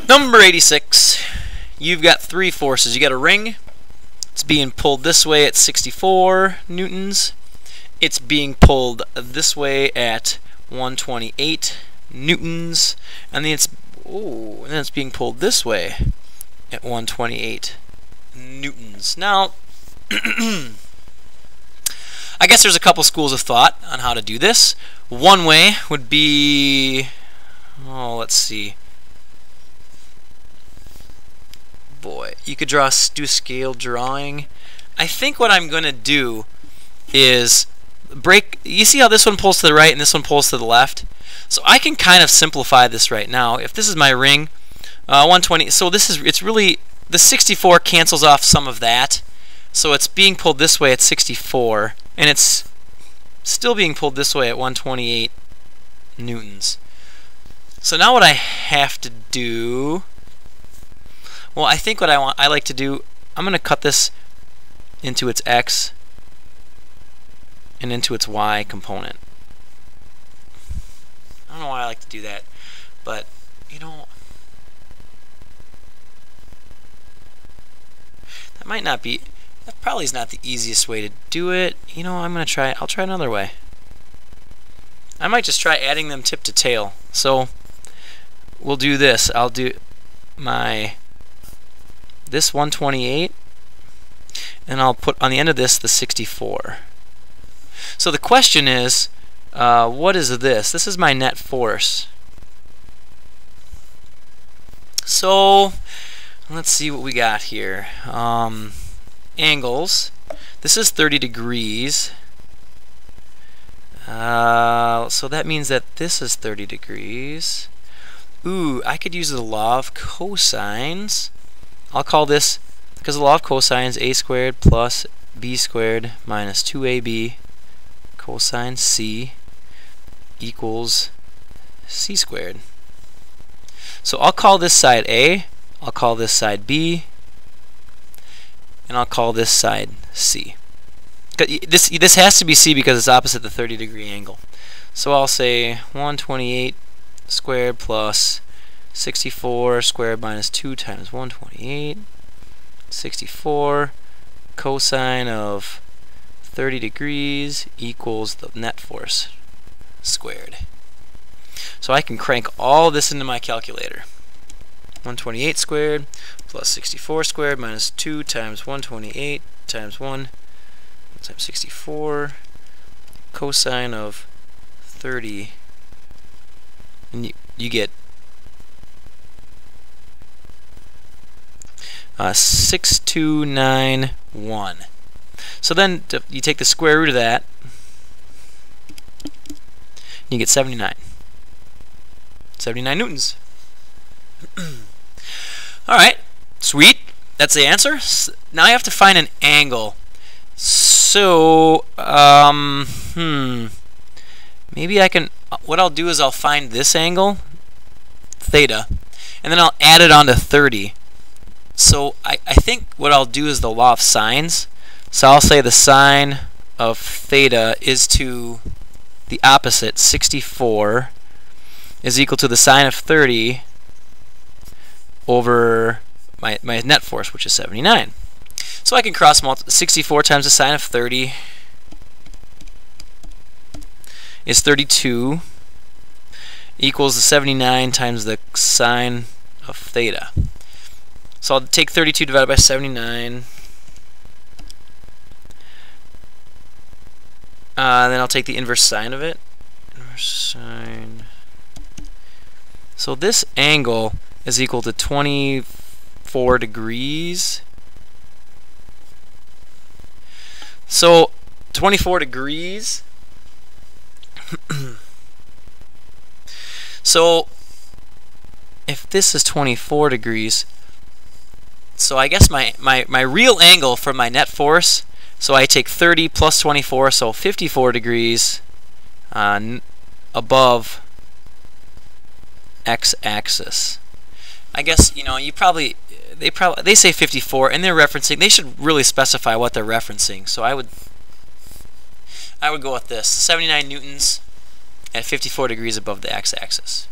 Number 86. You've got three forces. You got a ring. It's being pulled this way at 64 newtons. It's being pulled this way at 128 newtons. And then it's being pulled this way at 128 newtons. Now, I guess there's a couple schools of thought on how to do this. One way would be, let's see. Boy, you could do a scale drawing. I think what I'm going to do is break. You see how this one pulls to the right and this one pulls to the left? So I can kind of simplify this right now. If this is my ring, 120. So it's really, the 64 cancels off some of that. So it's being pulled this way at 64, and it's still being pulled this way at 128 newtons. So now what I have to do, well, I think what I like to do, I'm going to cut this into its x and into its y component. I don't know why I like to do that, but you know, that might not be, that probably is not the easiest way to do it. You know, I'll try another way. I might just try adding them tip to tail. So we'll do this. I'll do this 128, and I'll put on the end of this the 64. So the question is, what is this? This is my net force. So let's see what we got here. Angles. This is 30 degrees. So that means that this is 30 degrees. Ooh, I could use the law of cosines. I'll call this, because the law of cosines, a squared plus b squared minus 2ab cosine c equals c squared. So I'll call this side A, I'll call this side B, and I'll call this side C. This has to be C because it's opposite the 30-degree angle. So I'll say 128 squared plus 64 squared minus 2 times 128. 64 cosine of 30 degrees equals the net force squared. So I can crank all this into my calculator. 128 squared plus 64 squared minus 2 times 128 times 1 times 64 cosine of 30, and you get 6291. So then you take the square root of that, and you get 79. 79 newtons. Alright, sweet. That's the answer. Now I have to find an angle. So, maybe I can, what I'll do is I'll find this angle, theta, and then I'll add it onto 30. So I think what I'll do is the law of sines. So I'll say the sine of theta is to the opposite, 64, is equal to the sine of 30 over my net force, which is 79. So I can cross multiply 64 times the sine of 30 is 32 equals the 79 times the sine of theta. So I'll take 32 divided by 79. Then I'll take the inverse sine of it. Inverse sine. So this angle is equal to 24 degrees. So 24 degrees. So if this is 24 degrees, so I guess my real angle for my net force, so I take 30 plus 24, so 54 degrees above x-axis. I guess, you know, they say 54 and they're referencing, they should really specify what they're referencing. So I would go with this, 79 newtons at 54 degrees above the x-axis.